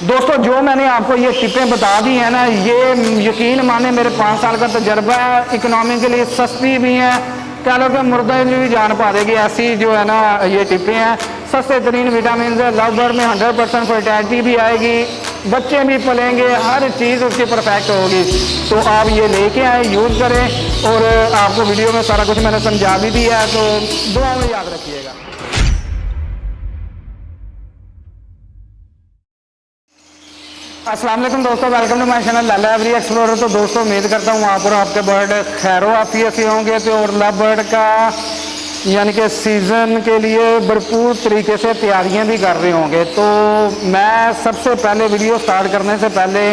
दोस्तों जो मैंने आपको ये टिपें बता दी हैं ना, ये यकीन माने मेरे 5 साल का तजर्बा है। इकोनॉमी के लिए सस्ती भी हैं, कह लो कि मुर्दे भी जान पा देगी, ऐसी जो है ना ये टिपें हैं। सस्ते तरीन विटामिन है, लव बर्ड में 100% फर्टिलिटी भी आएगी, बच्चे भी पलेंगे, हर चीज़ उसकी परफेक्ट होगी। तो आप ये लेके आए, यूज़ करें। और आपको वीडियो में सारा कुछ मैंने समझा भी दिया है, तो दुआ में याद रखिएगा। अस्सलाम वालेकुम दोस्तों, welcome to my channel Lala every explorer. तो दोस्तों उम्मीद करता हूँ वहाँ पर आपके बर्ड खैरो आफियत से होंगे। तो और लव बर्ड का यानी कि सीज़न के लिए भरपूर तरीके से तैयारियां भी कर रहे होंगे। तो मैं सबसे पहले वीडियो स्टार्ट करने से पहले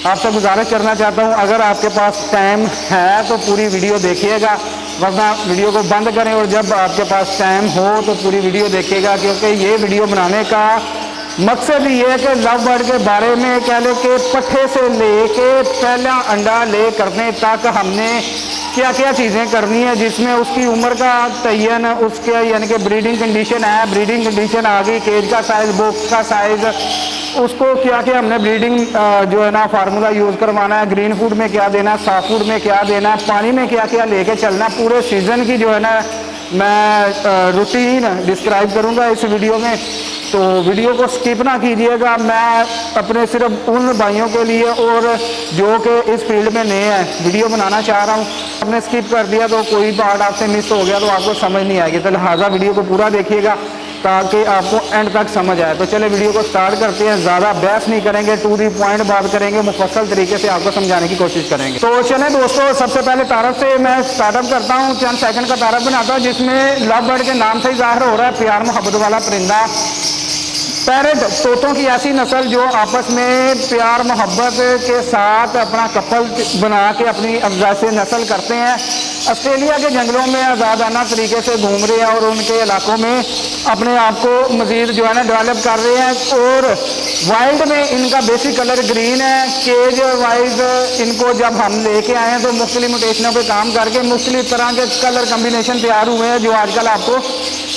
आपसे गुजारिश करना चाहता हूँ, अगर आपके पास टाइम है तो पूरी वीडियो देखिएगा, वरना वीडियो को बंद करें और जब आपके पास टाइम हो तो पूरी वीडियो देखिएगा। क्योंकि ये वीडियो बनाने का मकसद ये है कि लव बर्ड के बारे में कह लो कि पट्ठे से लेके पहला अंडा ले करने तक हमने क्या क्या चीज़ें करनी है, जिसमें उसकी उम्र का तयन, उसके यानी कि ब्रीडिंग कंडीशन है, ब्रीडिंग कंडीशन आ गई, केज का साइज़, बॉक्स का साइज़, उसको क्या क्या हमने ब्रीडिंग जो है ना फार्मूला यूज़ करवाना है, ग्रीन फूड में क्या देना है, सॉफ्ट फूड में क्या देना है, पानी में क्या क्या लेके चलना, पूरे सीज़न की जो है ना मैं रूटीन डिस्क्राइब करूँगा इस वीडियो में। तो वीडियो को स्किप ना कीजिएगा। मैं अपने सिर्फ उन भाइयों के लिए और जो कि इस फील्ड में नए हैं वीडियो बनाना चाह रहा हूँ। आपने स्किप कर दिया तो कोई पार्ट आपसे मिस हो गया तो आपको समझ नहीं आएगी, तो लिहाजा वीडियो को पूरा देखिएगा ताकि आपको एंड तक समझ आए। तो चले वीडियो को स्टार्ट करते हैं। ज़्यादा बहस नहीं करेंगे, टू दी पॉइंट बात करेंगे, मुफस्सल तरीके से आपको समझाने की कोशिश करेंगे। तो चले दोस्तों, सबसे पहले तारफ से मैं स्टार्टअप करता हूँ, चंद सेकंड का तारफ बनाता हूँ, जिसमें लव बर्ड के नाम से ही जाहिर हो रहा है प्यार मोहब्बत वाला परिंदा। पैरेट तोतों की ऐसी नस्ल जो आपस में प्यार मोहब्बत के साथ अपना कपल बना के अपनी अफजाई से नस्ल करते हैं। ऑस्ट्रेलिया के जंगलों में आज़ादाना तरीके से घूम रहे हैं और उनके इलाकों में अपने आप को मज़ीद जो है ना डेवलप कर रहे हैं। और वाइल्ड में इनका बेसिक कलर ग्रीन है। केज वाइज इनको जब हम लेके आए हैं तो मुख्तलिफ म्यूटेशनों पे काम करके मुख्तलिफ तरह के कलर कम्बिनेशन तैयार हुए हैं जो आजकल आपको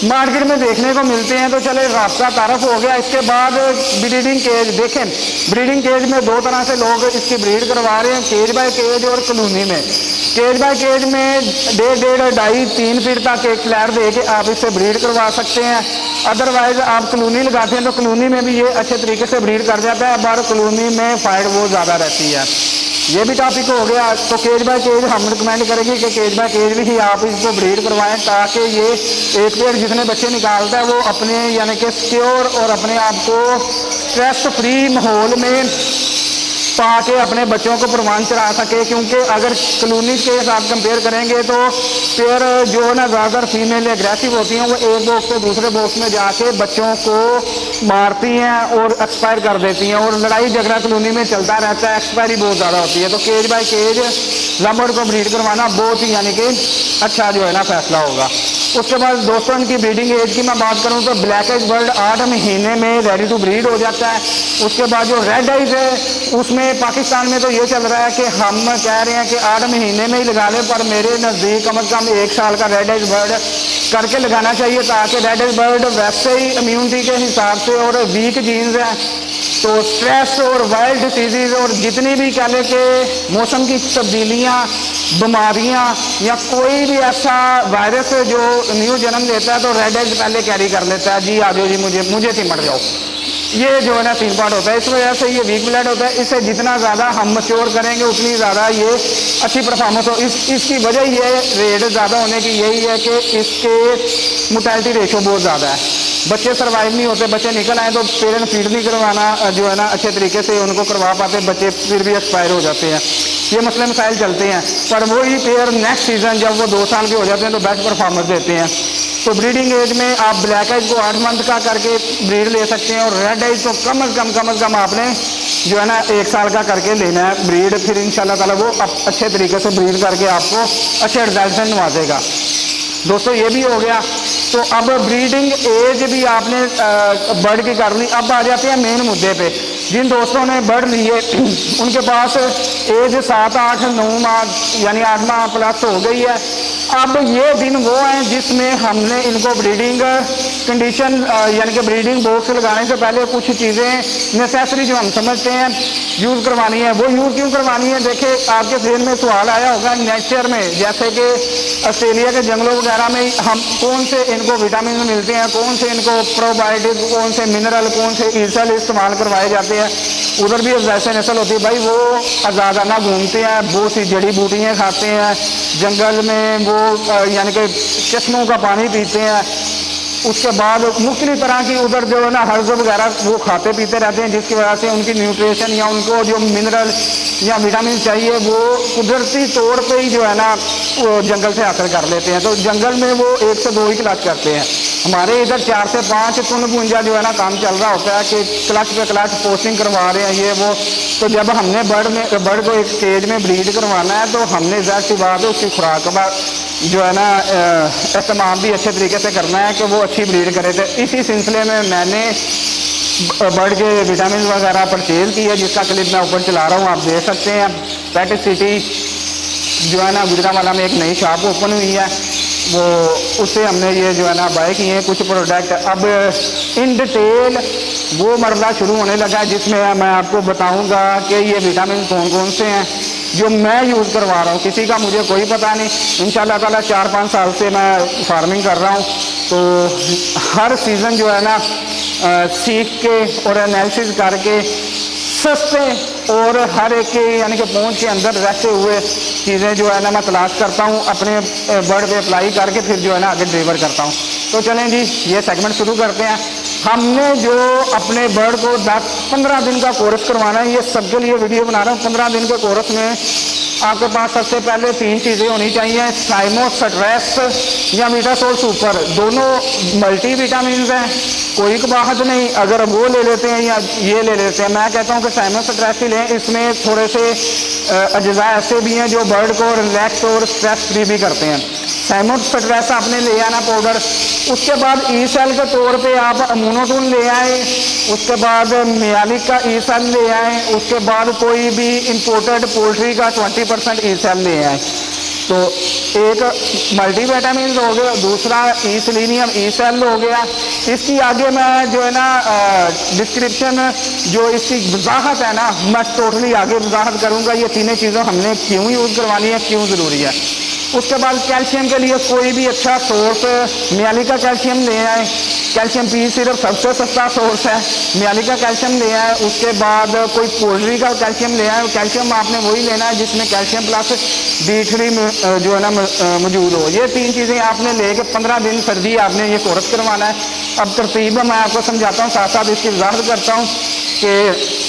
मार्केट में देखने को मिलते हैं। तो चले रास्ता तारफ हो गया। इसके बाद ब्रीडिंग केज देखें, ब्रीडिंग केज में दो तरह से लोग इसकी ब्रीड करवा रहे हैं, केज बाय केज और कॉलोनी में। केज बाय केज में 1.5, 2.5, 3 फीट तक एक फ्लैट दे के आप इससे ब्रीड करवा सकते हैं। अदरवाइज आप कॉलोनी लगाते हैं तो कॉलोनी में भी ये अच्छे तरीके से ब्रीड कर जाता है, पर कॉलोनी में फाइट बहुत ज़्यादा रहती है। ये भी टॉपिक हो गया। तो केज बाय केज हम रिकमेंड करेंगे कि केज बाय केज भी आप इसको ब्रीड करवाएं, ताकि ये एक पेड़ जितने बच्चे निकालता है वो अपने यानी कि सिक्योर और अपने आप को स्ट्रेस फ्री माहौल में पाके अपने बच्चों को परवान चढ़ा सके। क्योंकि अगर कॉलोनी के साथ कंपेयर करेंगे तो पेयर जो है ना ज़्यादातर फीमेल एग्रेसिव होती हैं, वो एक बॉक्स से दूसरे बॉक्स में जाके बच्चों को मारती हैं और एक्सपायर कर देती हैं, और लड़ाई झगड़ा कॉलोनी में चलता रहता है, एक्सपायरी बहुत ज़्यादा होती है। तो cage by cage love bird को ब्रीड करवाना बहुत ही यानी कि अच्छा जो है ना फैसला होगा। उसके बाद दोस्तों इनकी ब्रीडिंग एज की मैं बात करूं तो ब्लैक आइज बर्ड 8 महीने में रेडी टू ब्रीड हो जाता है। उसके बाद जो रेड आइज है उसमें पाकिस्तान में तो ये चल रहा है कि हम कह रहे हैं कि 8 महीने में ही लगा लें, पर मेरे नज़दीक कम से कम 1 साल का रेड आइज बर्ड करके लगाना चाहिए, ताकि रेड आइज बर्ड वैसे ही इम्यूनिटी के हिसाब से और वीक जीन्स हैं तो स्ट्रेस और वाइल्ड डिसीज़ और जितनी भी कह लें कि मौसम की तब्दीलियाँ, बीमारियाँ या कोई भी ऐसा वायरस जो न्यू जन्म लेता है तो रेड एज पहले कैरी कर लेता है। जी आ जाओ जी, मुझे सिमट जाओ। ये जो है ना 3 पार्ट होता है, इस वजह से ये वीक ब्लड होता है। इसे जितना ज़्यादा हम मैच्योर करेंगे उतनी ज़्यादा ये अच्छी परफॉर्मेंस हो। इसकी वजह ये रेट ज़्यादा होने की यही है कि इसके मोर्टेलिटी रेशो बहुत ज़्यादा है। बच्चे सर्वाइव नहीं होते, बच्चे निकल आए तो पेरेंट फीड नहीं करवाना जो है ना अच्छे तरीके से उनको करवा पाते, बच्चे फिर भी एक्सपायर हो जाते हैं। ये मसले मसाइल चलते हैं, पर वही पेयर नेक्स्ट सीज़न जब वो 2 साल के हो जाते हैं तो बेस्ट परफॉर्मेंस देते हैं। तो ब्रीडिंग एज में आप ब्लैक आइज को 8 मंथ का करके ब्रीड ले सकते हैं, और रेड आइज को कम से कम आपने जो है ना 1 साल का करके लेना है ब्रीड। फिर इंशाल्लाह ताला वो अच्छे तरीके से ब्रीड करके आपको अच्छे रिजल्ट से नवाजेगा। दोस्तों ये भी हो गया। तो अब ब्रीडिंग एज भी आपने बर्ड की कर ली। अब आ जाते हैं मेन मुद्दे पे। जिन दोस्तों ने बर्ड लिए उनके पास एज 7, 8, 9 माह यानी 8 माह प्लस हो गई है, अब ये दिन वो हैं जिसमें हमने इनको ब्रीडिंग कंडीशन यानी कि ब्रीडिंग बॉक्स लगाने से पहले कुछ चीज़ें नेसेसरी जो हम समझते हैं यूज़ करवानी है। वो यूज़ क्यों करवानी है? देखिए, आपके जहन में सवाल आया होगा, नेचर में जैसे कि ऑस्ट्रेलिया के जंगलों वगैरह में हम कौन से इनको विटामिन मिलते हैं, कौन से इनको प्रोबायोटिक, कौन से मिनरल, कौन से ईसल इस्तेमाल करवाए जाते हैं। उधर भी वैसे नस्ल होती है भाई, वो आज़ादाना घूमते हैं, बहुत सी जड़ी बूटियाँ खाते हैं, जंगल में वो यानी कि चश्मों का पानी पीते हैं। उसके बाद मुख्तलिफ तरह की उधर जो है ना हर्ज वगैरह वो खाते पीते रहते हैं, जिसकी वजह से उनकी न्यूट्रिशन या उनको जो मिनरल या विटामिन चाहिए वो कुदरती तौर पे ही जो है ना वो जंगल से हासिल कर लेते हैं। तो जंगल में वो 1 से 2 ही क्लच करते हैं। हमारे इधर 4 से 5 कुंजा जो है ना काम चल रहा होता है कि क्लच पे क्लच पोस्टिंग करवा रहे हैं ये वो। तो जब हमने बर्ड को एक स्टेज में ब्रीड करवाना है तो हमने ज़ाहिर सी बात है उसकी खुराक का जो है ना इस्तेमाल भी अच्छे तरीके से करना है कि वो अच्छी ब्रीड करे। तो इसी सिलसिले में मैंने बर्ड के विटामिन वगैरह परचेज की है, जिसका क्लिप मैं ऊपर चला रहा हूँ, आप देख सकते हैं। पेट सिटी जो है ना गुजरांवाला में एक नई शॉप ओपन हुई है, वो उससे हमने ये जो है ना बाय किए हैं कुछ प्रोडक्ट। अब इन डिटेल वो मरला शुरू होने लगा है, जिसमें मैं आपको बताऊंगा कि ये विटामिन कौन कौन से हैं जो मैं यूज़ करवा रहा हूँ। किसी का मुझे कोई पता नहीं, इंशाल्लाह ताला 4-5 साल से मैं फार्मिंग कर रहा हूँ, तो हर सीज़न जो है ना सीख के और एनालिसिस करके सस्ते और हर एक के यानी कि पहुंच के अंदर रहते हुए चीज़ें जो है ना मैं तलाश करता हूं, अपने बर्ड पे अप्लाई करके फिर जो है ना आगे डिलीवर करता हूं। तो चलें जी, ये सेगमेंट शुरू करते हैं। हमने जो अपने बर्ड को 10-15 दिन का कोर्स करवाना है, ये सबके लिए वीडियो बना रहा हूँ। 15 दिन के कोर्स में आपके पास सबसे पहले 3 चीज़ें होनी चाहिए, साइमोस्ट्रेस या मीटासोल सुपर, दोनों मल्टी विटामिन हैं, कोई कबाहत नहीं। अगर वो ले लेते हैं या ये ले लेते हैं, मैं कहता हूँ कि साइमोस्ट्रेस ही लें। इसमें थोड़े से अज्जा ऐसे भी हैं जो बर्ड को रिलैक्स और स्ट्रेस फ्री भी करते हैं। साइमोस्ट्रेस आपने ले आना पाउडर, उसके बाद ई सेल के तौर पे आप अमोनोटून ले आए, उसके बाद मियालिक का ई सेल ले आए, उसके बाद कोई भी इंपोर्टेड पोल्ट्री का 20% ई सेल ले आए। तो एक मल्टीविटामिन हो गया, दूसरा ई सेलेनियम ई सेल हो गया। इसकी आगे मैं जो है ना डिस्क्रिप्शन जो इसकी वजाहत है ना मैं टोटली आगे वजाहत करूँगा, ये तीनों चीज़ें हमने क्यों यूज़ करवानी है, क्यों ज़रूरी है। उसके बाद कैल्शियम के लिए कोई भी अच्छा सोर्स, मियालिक का कैल्शियम ले आए, कैल्शियम पी सिर्फ सबसे सस्ता सोर्स है, मियालिक का कैल्शियम ले आए। उसके बाद कोई पोल्ट्री का कैल्शियम ले आए, कैल्शियम आपने वही लेना है जिसमें कैल्शियम प्लस D3 जो है ना मौजूद हो। ये 3 चीज़ें आपने लेके 15 दिन सर्दी आपने ये कोर्स करवाना है। अब तरतीब मैं आपको समझाता हूँ, साथ साथ इसकी वजाहत करता हूँ कि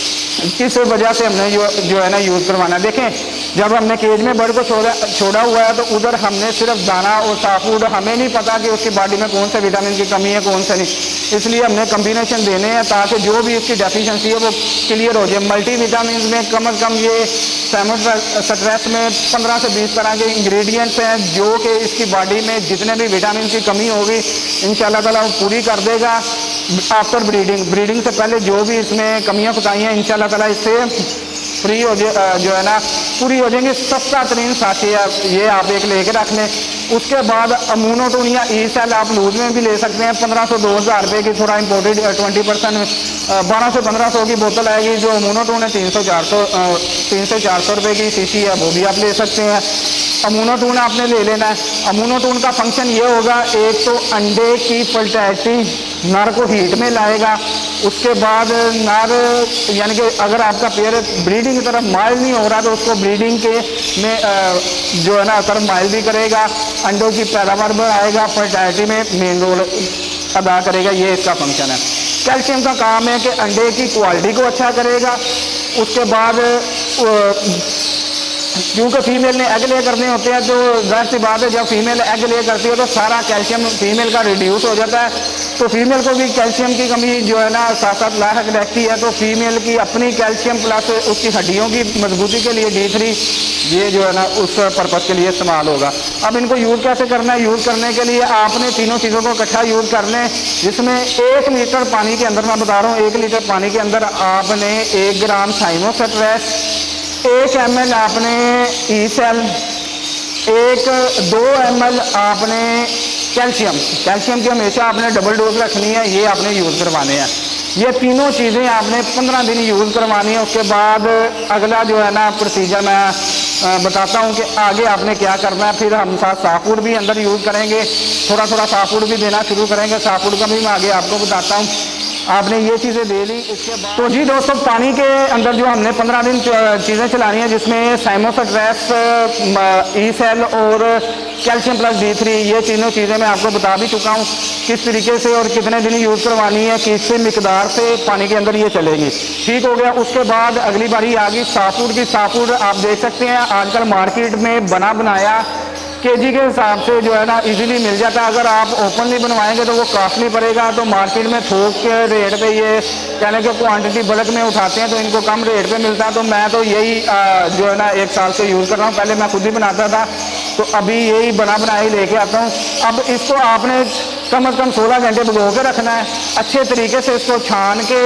किस वजह से हमने जो है ना यूज़ करवाना है। देखें, जब हमने केज में बर्ड को छोड़ा हुआ है तो उधर हमने सिर्फ दाना और साफ फूड, हमें नहीं पता कि उसकी बॉडी में कौन से विटामिन की कमी है कौन से नहीं, इसलिए हमने कम्बिनेशन देने हैं ताकि जो भी उसकी डेफिशिएंसी है वो क्लियर हो जाए। मल्टी विटामिन में कम से कम ये साइमोस्ट्रेस में 15 से 20 तरह के इंग्रेडिएंट्स हैं जो कि इसकी बॉडी में जितने भी विटामिन की कमी होगी इंशाल्लाह ताला वो पूरी कर देगा। आफ्टर ब्रीडिंग से पहले जो भी इसमें कमियाँ कुताई हैं इंशाल्लाह ताला इससे फ्री हो जो है ना पूरी हो जाएंगी। सस्ता तरीन साथी ये आप एक लेके रख लें। उसके बाद अमोनोटून या ई सेल आप लूज में भी ले सकते हैं, 1500-2000 रुपये की, थोड़ा इम्पोर्टेड 20% 1200 से 1500 की बोतल आएगी। जो अमोनोटून है 300 से 400 रुपये की शीशी है, वो भी आप ले सकते हैं। अमोनोटून आपने ले लेना है। अमोनोटून का फंक्शन ये होगा, एक तो अंडे की फर्टिलिटी नर को हीट में लाएगा, उसके बाद नर यानी कि अगर आपका पेयर ब्रीडिंग की तरफ माइल नहीं हो रहा तो उसको ब्रीडिंग के में जो है ना तरफ माइल भी करेगा, अंडों की पैदावार बढ़ाएगा, फर्टिलिटी में मेन रोल अदा करेगा। ये इसका फंक्शन है। कैल्शियम का काम है कि अंडे की क्वालिटी को अच्छा करेगा। उसके बाद क्योंकि फीमेल ने एग ले करने होते हैं तो जाहिर सी बात है जब फीमेल एग ले करती है तो सारा कैल्शियम फीमेल का रिड्यूस हो जाता है, तो फीमेल को भी कैल्शियम की कमी जो है ना साथ साथ लाहक रहती है। तो फीमेल की अपनी कैल्शियम प्लस उसकी हड्डियों की मजबूती के लिए D3 ये जो है ना उस पर्पज़ के लिए इस्तेमाल होगा। अब इनको यूज़ कैसे करना है? यूज़ करने के लिए आपने तीनों चीज़ों को इकट्ठा यूज़ कर लें, जिसमें 1 लीटर पानी के अंदर, मैं बता रहा हूँ 1 लीटर पानी के अंदर आपने 1 ग्राम साइमोस्ट्रेस, 1 ml आपने ई सेल, 2 ml आपने कैल्शियम की हमेशा आपने डबल डोज रखनी है, ये आपने यूज़ करवाने हैं। ये तीनों चीज़ें आपने 15 दिन यूज़ करवानी है। उसके बाद अगला जो है ना प्रोसीजर मैं बताता हूँ कि आगे आपने क्या करना है। फिर हम साथ सॉफ्ट फूड भी अंदर यूज़ करेंगे, थोड़ा थोड़ा सॉफ्ट फूड भी देना शुरू करेंगे। सॉफ्ट फूड का भी मैं आगे आपको बताता हूँ। आपने ये चीज़ें दे ली, उसके बाद तो जी दोस्तों, पानी के अंदर जो हमने 15 दिन चीज़ें चलानी है, जिसमें साइमोसट्रेस, ई सेल और कैल्शियम प्लस D3, ये तीनों चीज़ें मैं आपको बता भी चुका हूँ किस तरीके से और कितने दिन यूज़ करवानी है, किस मिकदार से पानी के अंदर ये चलेगी। ठीक हो गया। उसके बाद अगली बारी आ गई सॉफ्ट फूड की। सॉफ्ट फूड आप देख सकते हैं आजकल मार्केट में बना बनाया केजी के हिसाब से जो है ना इजीली मिल जाता है। अगर आप ओपनली बनवाएंगे तो वो कॉस्टली पड़ेगा। तो मार्केट में थोक के रेट पे ये कहने के क्वांटिटी बल्क में उठाते हैं तो इनको कम रेट पे मिलता है। तो मैं तो यही जो है ना 1 साल से यूज़ कर रहा हूँ। पहले मैं खुद ही बनाता था, तो अभी यही बना ही लेके आता हूँ। अब इसको आपने कम से कम 16 घंटे भिगो के रखना है। अच्छे तरीके से इसको छान के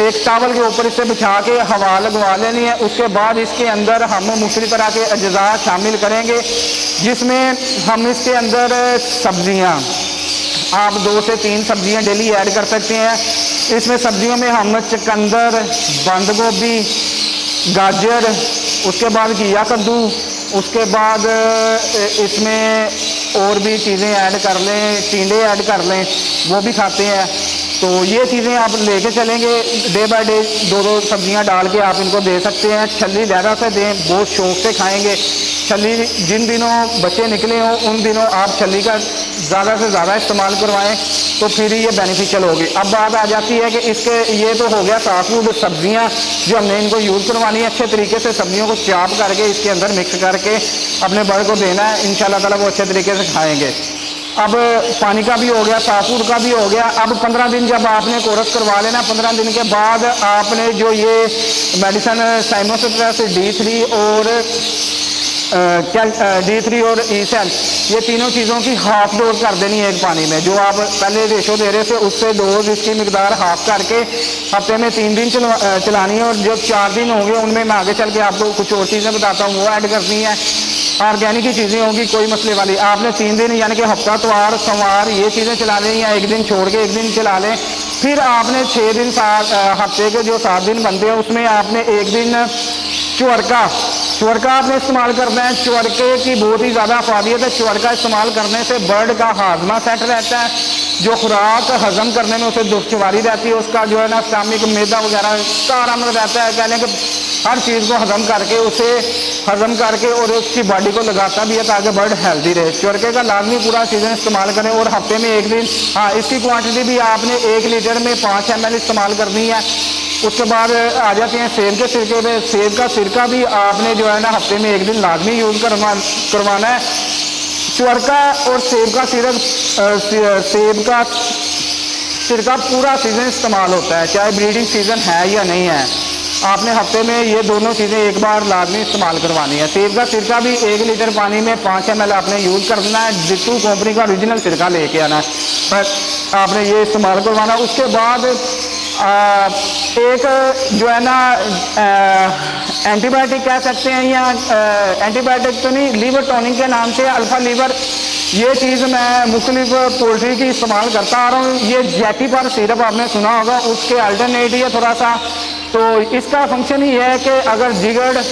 एक टावल के ऊपर इसे बिछा के हवा लगवा लेनी है। उसके बाद इसके अंदर हम मुख्तलिफ तरह के अज्जा शामिल करेंगे, जिसमें हम इसके अंदर सब्जियां, आप 2 से 3 सब्जियां डेली ऐड कर सकते हैं। इसमें सब्जियों में हम चुकंदर, बंद गोभी, गाजर, उसके बाद घिया कद्दू, उसके बाद इसमें और भी चीज़ें ऐड कर लें, टिंडे ऐड कर लें, वो भी खाते हैं। तो ये चीज़ें आप लेके चलेंगे, डे बाय डे 2-2 सब्जियां डाल के आप इनको दे सकते हैं। छल्ली ज़्यादा से दें, बहुत शौक से खाएंगे। छल्ली जिन दिनों बच्चे निकले हों उन दिनों आप छल्ली का ज़्यादा से ज़्यादा इस्तेमाल करवाएं, तो फिर ये बेनिफिशियल होगी। अब बात आ जाती है कि इसके ये तो हो गया सॉफ्ट फूड, सब्जियाँ जो हमने इनको यूज़ करवानी है। अच्छे तरीके से सब्जियों को चाप करके इसके अंदर मिक्स करके अपने बड़े को देना है। इंशाल्लाह ताला वो अच्छे तरीके से खाएंगे। अब पानी का भी हो गया, सॉफ्ट फूड का भी हो गया। अब 15 दिन जब आपने कोर्स करवा लेना, 15 दिन के बाद आपने जो ये मेडिसिन साइमोसट्रेस D3 और D3 और ई सेल, ये तीनों चीज़ों की हाफ डोज कर देनी है एक पानी में। जो आप पहले रेशो दे रहे थे उससे डोज इसकी मिकदार हाफ करके हफ्ते में 3 दिन चलानी है। और जो 4 दिन होंगे उनमें मैं आगे चल के आपको कुछ और चीज़ें बताता हूँ, वो ऐड करनी है। ऑर्गेनिक की चीज़ें होंगी, कोई मसले वाली। आपने 3 दिन यानी कि हफ्ता, त्वार, सोमवार ये चीज़ें चला लें, या एक दिन छोड़ के एक दिन चला लें। फिर आपने 6 दिन हफ्ते के जो 7 दिन बनते हैं उसमें आपने एक दिन चुअरका आपने इस्तेमाल करना है। चुअरके की बहुत ही ज़्यादा अफादियत है। चुअरका इस्तेमाल करने से बर्ड का हाजमा सेट रहता है, जो खुराक हजम करने में उसे दुश्वारी रहती है, उसका जो है ना स्टमक, मैदा वगैरह का आराम रहता है। कहने के हर चीज़ को हजम करके उसे हजम करके और उसकी बॉडी को लगाता भी है ताकि बर्ड हेल्दी रहे। चुअरके का लाजमी पूरा सीजन इस्तेमाल करें और हफ्ते में एक दिन, हाँ, इसकी क्वांटिटी भी आपने 1 लीटर में 5 ml इस्तेमाल करनी है। उसके बाद आ जाते हैं सेब के सिरके पे। सेब का सिरका भी आपने जो है ना हफ्ते में एक दिन लाजमी यूज़ करवाना है। चुअरका और सेब का सिरका पूरा सीज़न इस्तेमाल होता है, चाहे ब्रीडिंग सीज़न है या नहीं है। आपने हफ्ते में ये दोनों चीज़ें एक बार लाजमी इस्तेमाल करवानी है। सेब का सिरका भी 1 लीटर पानी में 5 ml आपने यूज़ करना है। जितू कंपनी का ओरिजिनल सिरका लेके आना है, पर आपने ये इस्तेमाल करवाना। उसके बाद एक जो है ना एंटीबायोटिक कह सकते हैं, या एंटीबायोटिक तो नहीं, लीवर टॉनिक के नाम से अल्फा लीवर, ये चीज़ मैं मुख्तलिफ पोल्ट्री की इस्तेमाल करता आ रहा हूँ। ये जेटिपर सिरप आपने सुना होगा, उसके अल्टरनेट है थोड़ा सा। तो इसका फंक्शन ही है कि अगर जिगर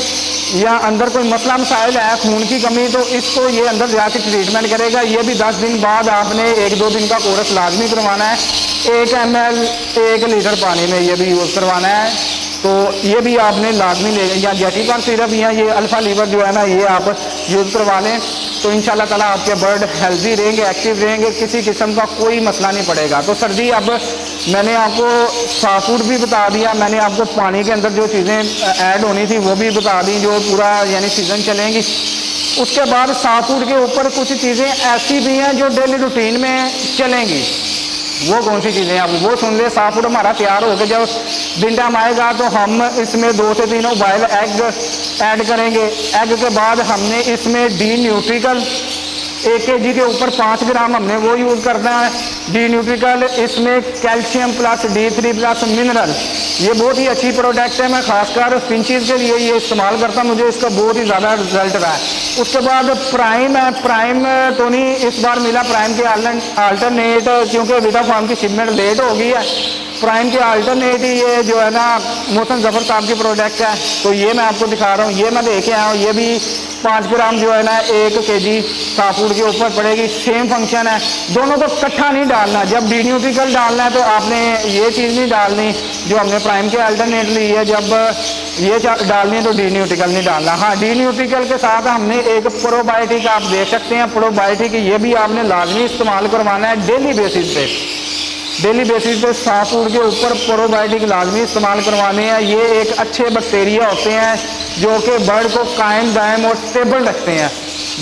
या अंदर कोई मसला मसाइल है, खून की कमी, तो इसको ये अंदर जाके ट्रीटमेंट करेगा। ये भी 10 दिन बाद आपने 1-2 दिन का कोर्स लाजमी करवाना है। 1 ml 1 लीटर पानी में ये भी यूज़ करवाना है। तो ये भी आपने लाजमी ले, या जेटिपर सिरप या ये अल्फा लीवर जो है ना, ये आप यूज़ करवा लें। तो इंशाल्लाह ताला आपके बर्ड हेल्दी रहेंगे, एक्टिव रहेंगे, किसी किस्म का कोई मसला नहीं पड़ेगा। तो सर्दी, अब मैंने आपको सॉफ्ट फूड भी बता दिया, मैंने आपको पानी के अंदर जो चीज़ें ऐड होनी थी वो भी बता दी, जो पूरा यानी सीज़न चलेंगी। उसके बाद सॉफ्ट फूड के ऊपर कुछ चीज़ें ऐसी भी हैं जो डेली रूटीन में चलेंगी। वो कौन सी चीज़ें हैं आप वो सुन ले। सॉफ्ट फूड हमारा तैयार हो गया, जब दिन टाइम आएगा तो हम इसमें 2 से 3 बॉयल एग ऐड करेंगे। एग के बाद हमने इसमें डी न्यूट्रिकल 1 kg के ऊपर 5 ग्राम हमने वो यूज़ करना है। डी न्यूट्रिकल, इसमें calcium plus D3 plus mineral, ये बहुत ही अच्छी प्रोडक्ट है। मैं खासकर फिंचीज के लिए ये इस्तेमाल करता हूँ, मुझे इसका बहुत ही ज़्यादा रिजल्ट रहा है। उसके बाद प्राइम है, प्राइम तो नहीं इस बार मिला, प्राइम के अल्टरनेट, क्योंकि विदा फार्म की शिपमेंट लेट हो गई है, प्राइम के अल्टरनेट ही ये जो है ना मोहसिन जफर साहब की प्रोडक्ट है, तो ये मैं आपको दिखा रहा हूँ। ये मैं लेके आया हूँ, ये भी 5 ग्राम जो है ना 1 kg सॉफ्ट फूड के ऊपर पड़ेगी। सेम फंक्शन है, दोनों को इकट्ठा नहीं डालना। जब डी न्यूट्रिकल डालना है तो आपने ये चीज़ नहीं डालनी जो हमने प्राइम के अल्टरनेट ली है, जब ये डालनी है तो डी न्यूट्रिकल नहीं डालना। हाँ, डी न्यूट्रिकल के साथ हमने एक प्रोबायोटिक आप देख सकते हैं, प्रोबायोटिक ये भी आपने लाजमी इस्तेमाल करवाना है डेली बेसिस पे। डेली बेसिस पे सॉफ्ट फूड के ऊपर प्रोबायोटिक लाजमी इस्तेमाल करवाने हैं। ये एक अच्छे बैक्टीरिया होते हैं जो कि बर्ड को कायम दायम और स्टेबल रखते हैं।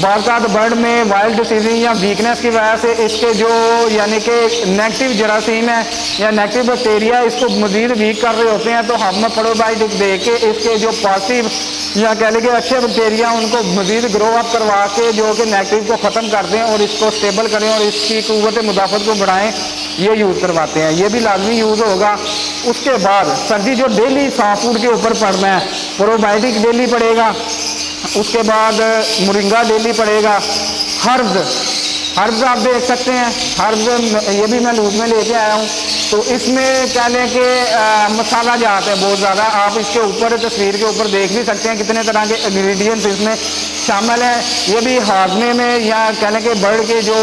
बाज़ात बर्ड में वाइल्ड डिसीज़ या वीकनेस की वजह से इसके जो यानी कि नेगेटिव जरासीम है या नेगेटिव बैक्टीरिया इसको मज़ीद वीक कर रहे होते हैं, तो हम प्रोबायोटिक दे के इसके जो पॉजिटिव या कह लें कि अच्छे बैक्टीरिया उनको मज़ीद ग्रो अप करवा के जो कि नेगेटिव को ख़त्म कर दें और इसको स्टेबल करें और इसकी क़ुव्वत मुदाफ़त को बढ़ाएँ, ये यूज़ करवाते हैं। ये भी लाजमी यूज़ होगा। उसके बाद सर जी जो डेली सॉफ्ट फूड के ऊपर पड़ना है, प्रोबायोटिक डेली पड़ेगा, उसके बाद मोरिंगा डेली पड़ेगा, हर्ब्स आप देख सकते हैं, हर्ब्स ये भी मैं लूज में लेके आया हूँ। तो इसमें कह लें कि मसाला जात है बहुत ज़्यादा, आप इसके ऊपर तस्वीर के ऊपर देख भी सकते हैं कितने तरह के इंग्रेडिएंट्स इसमें शामिल हैं। ये भी हाजमे में या कह लें कि बर्ड के जो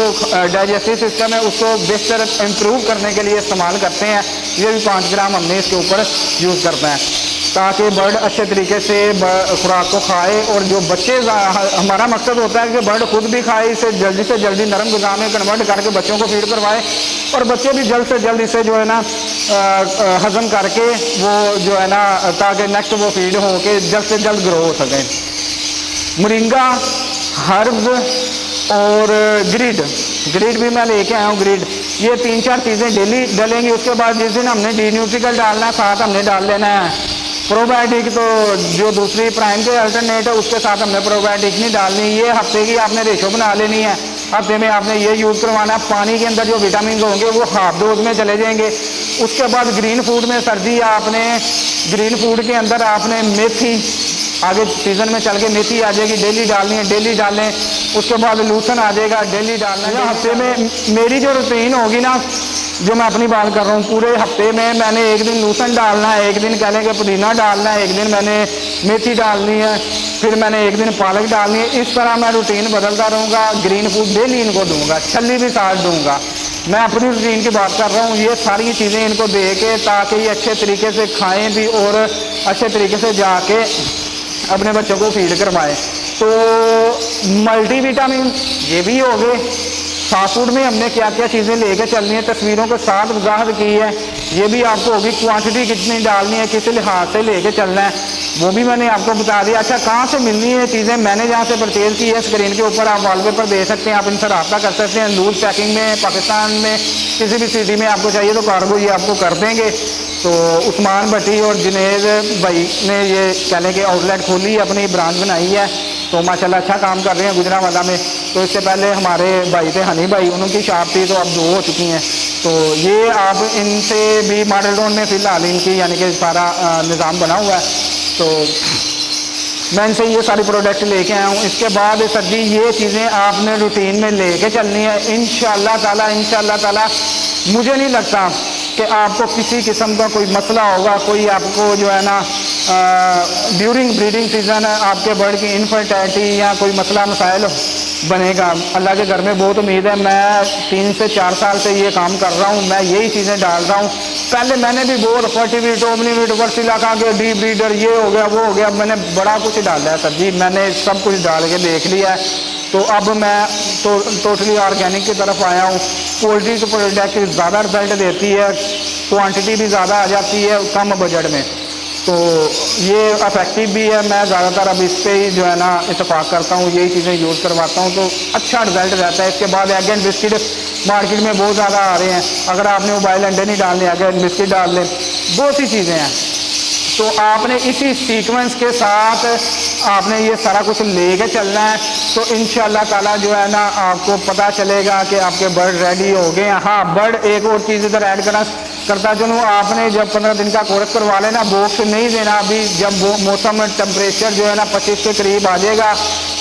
डाइजेस्टिव सिस्टम है उसको बेहतर इम्प्रूव करने के लिए इस्तेमाल करते हैं। ये भी 5 ग्राम हमने इसके ऊपर यूज़ करते हैं ताकि बर्ड अच्छे तरीके से खुराक को खाए। और जो बच्चे, हमारा मकसद होता है कि बर्ड खुद भी खाए, इसे जल्दी से जल्दी नरम ग़िज़ा में कन्वर्ट करके बच्चों को फीड करवाए और बच्चे भी जल्द से जल्द इसे जो है ना हज़म करके वो जो है ना ताकि नेक्स्ट वो फीड हो के जल्द से जल्द ग्रो हो सकें। मोरिंगा, हर्ब्स और ग्रीड भी मैं लेके आया हूँ। ग्रीड ये 3-4 चीज़ें डेली डलेंगी। उसके बाद जिस दिन हमने डी न्यूट्रिकल डालना, साथ हमने डाल लेना है प्रोबायोटिक। तो जो दूसरी प्राइम के अल्टरनेट है उसके साथ हमने प्रोबायोटिक नहीं डालनी। ये हफ्ते की आपने रेशो बना लेनी है, हफ्ते में आपने ये यूज़ करवाना। पानी के अंदर जो विटामिन होंगे वो हाफ डोज में चले जाएंगे। उसके बाद ग्रीन फूड में सर्दी आपने ग्रीन फूड के अंदर आपने मेथी, आगे सीज़न में चल के मेथी आ जाएगी, डेली डालनी है, डेली डालें। उसके बाद लूसन आ जाएगा, डेली डालना है। हफ्ते में मेरी जो रूटीन होगी ना, जो मैं अपनी बात कर रहा हूँ, पूरे हफ्ते में मैंने एक दिन लूसन डालना है, एक दिन कह लें कि पुदीना डालना है, एक दिन मैंने मेथी डालनी है, फिर मैंने एक दिन पालक डालनी है। इस तरह मैं रूटीन बदलता रहूँगा। ग्रीन फूड डेली इनको दूँगा, छल्ली भी साथ दूँगा। मैं अपनी रूटीन की बात कर रहा हूँ। ये सारी चीज़ें इनको दे के ताकि ये अच्छे तरीके से खाएँ भी और अच्छे तरीके से जाके अपने बच्चों को फीड करवाएं। तो मल्टीविटामिन ये भी हो गए। फास्ट फूड में हमने क्या क्या चीज़ें लेके चलनी है, तस्वीरों के साथ वजाहत की है। ये भी आपको होगी, क्वांटिटी कितनी डालनी है, किस लिहाज से लेके चलना है, वो भी मैंने आपको बता दिया। अच्छा, कहाँ से मिलनी है चीज़ें, मैंने जहाँ से परचेज़ की है स्क्रीन के ऊपर आप वॉलपेपर दे सकते हैं, आप इनसे रब्ता कर सकते हैं। लूज पैकिंग में पाकिस्तान में किसी भी सिटी में आपको चाहिए तो कार्गो ये आपको कर देंगे। तो उस्मान भट्टी और जुनेद भाई ने ये कहने के आउटलेट खोली, अपनी ब्रांच बनाई है, तो माशाल्लाह अच्छा काम कर रहे हैं गुजरांवाला में। तो इससे पहले हमारे भाई थे हनी भाई, उनकी शॉप थी, तो अब 2 हो चुकी हैं। तो ये आप इनसे भी मॉडल टाउन में फ़िलहाल इनकी यानी कि सारा निज़ाम बना हुआ है। तो मैं इनसे ये सारी प्रोडक्ट लेके आया हूँ। इसके बाद सर जी ये चीज़ें आपने रूटीन में लेके चलनी है इंशाअल्लाह ताला। मुझे नहीं लगता कि आपको किसी किस्म का कोई मसला होगा, कोई आपको जो है ना ड्यूरिंग ब्रीडिंग सीज़न आपके बर्ड की इनफर्टिलिटी या कोई मसला मसाइल बनेगा। अल्लाह के घर में बहुत उम्मीद है। मैं 3 से 4 साल से ये काम कर रहा हूँ, मैं यही चीज़ें डाल रहा हूँ। पहले मैंने भी बहुत फर्टिविट, ओमनीविट, वर्सिला का के डी ब्रीडर, ये हो गया वो हो गया, मैंने बड़ा कुछ डाला है सर जी, मैंने सब कुछ डाल के देख लिया है। तो अब मैं तो टोटली ऑर्गेनिक की तरफ आया हूँ। पोल्ट्री की प्रोडक्ट ज़्यादा रिजल्ट देती है, क्वांटिटी भी ज़्यादा आ जाती है कम बजट में, तो ये अफेक्टिव भी है। मैं ज़्यादातर अब इस पर ही जो है ना इत्तेफाक करता हूँ, यही चीज़ें यूज़ करवाता हूँ, तो अच्छा रिजल्ट रहता है। इसके बाद एग एंड बिस्किट मार्केट में बहुत ज़्यादा आ रहे हैं, अगर आपने मोबाइल अंडे नहीं डालने, एग एंड बिस्किट डाल लें, बहुत सी चीज़ें हैं। तो आपने इसी सीक्वेंस के साथ आपने ये सारा कुछ लेके चलना है। तो इंशाल्लाह ताला जो है ना आपको पता चलेगा कि आपके बर्ड रेडी हो गए। हाँ, बर्ड एक और चीज़ इधर ऐड करता चलूँ, आपने जब 15 दिन का कोर्स करवा लेना, बॉक्स नहीं देना अभी। जब मौसम टेम्परेचर जो है ना 25 के करीब आ जाएगा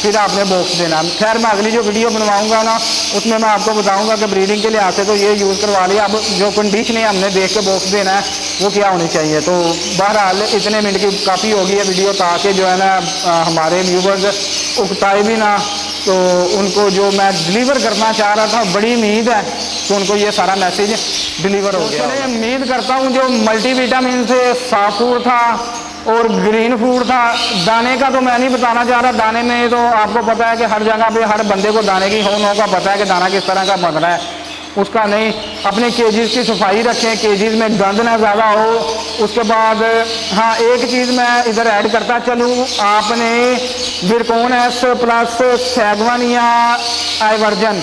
फिर आपने बॉक्स देना। खैर मैं अगली जो वीडियो बनवाऊंगा ना उसमें मैं आपको बताऊंगा कि ब्रीडिंग के लिहाज से तो ये यूज़ करवा लिया, अब जो कंडीशन है हमने देख के बॉक्स देना है वो क्या होनी चाहिए। तो बहरहाल इतने मिनट की काफ़ी होगी है वीडियो, ताकि जो है ना हमारे व्यूवर्स उकताए भी ना, तो उनको जो मैं डिलीवर करना चाह रहा था बड़ी उम्मीद है तो उनको ये सारा मैसेज डिलीवर हो गया। मैं उम्मीद करता हूँ जो मल्टीविटामिन से साफ फूड था और ग्रीन फूड था, दाने का तो मैं नहीं बताना चाह रहा। दाने में तो आपको पता है कि हर जगह पे हर बंदे को दाने की हो का पता है कि दाना किस तरह का बन रहा है, उसका नहीं। अपने केजीज की सफाई रखें, केजीज में गंद ना ज़्यादा हो। उसके बाद हाँ एक चीज़ मैं इधर ऐड करता चलूँ, आपने विरकोन एस प्लस सैगवन या आइवर्जन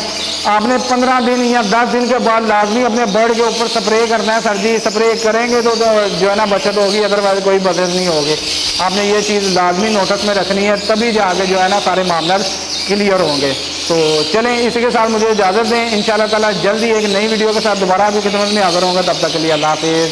आपने 15 दिन या 10 दिन के बाद लाजमी अपने बर्ड के ऊपर स्प्रे करना है। सर जी स्प्रे करेंगे तो जो है ना बचत होगी, अदरवाइज कोई बचत नहीं होगी। आपने ये चीज़ लाजमी नोटिस में रखनी है, तभी जाके जो है ना सारे मामला क्लियर होंगे। तो चलें इसी के साथ मुझे इजाज़त दें, इंशाल्लाह ताला जल्दी एक नई वीडियो के साथ दोबारा आपकी खिदमत में हाज़िर होंगे। तब तक के लिए अल्लाह हाफ़िज़।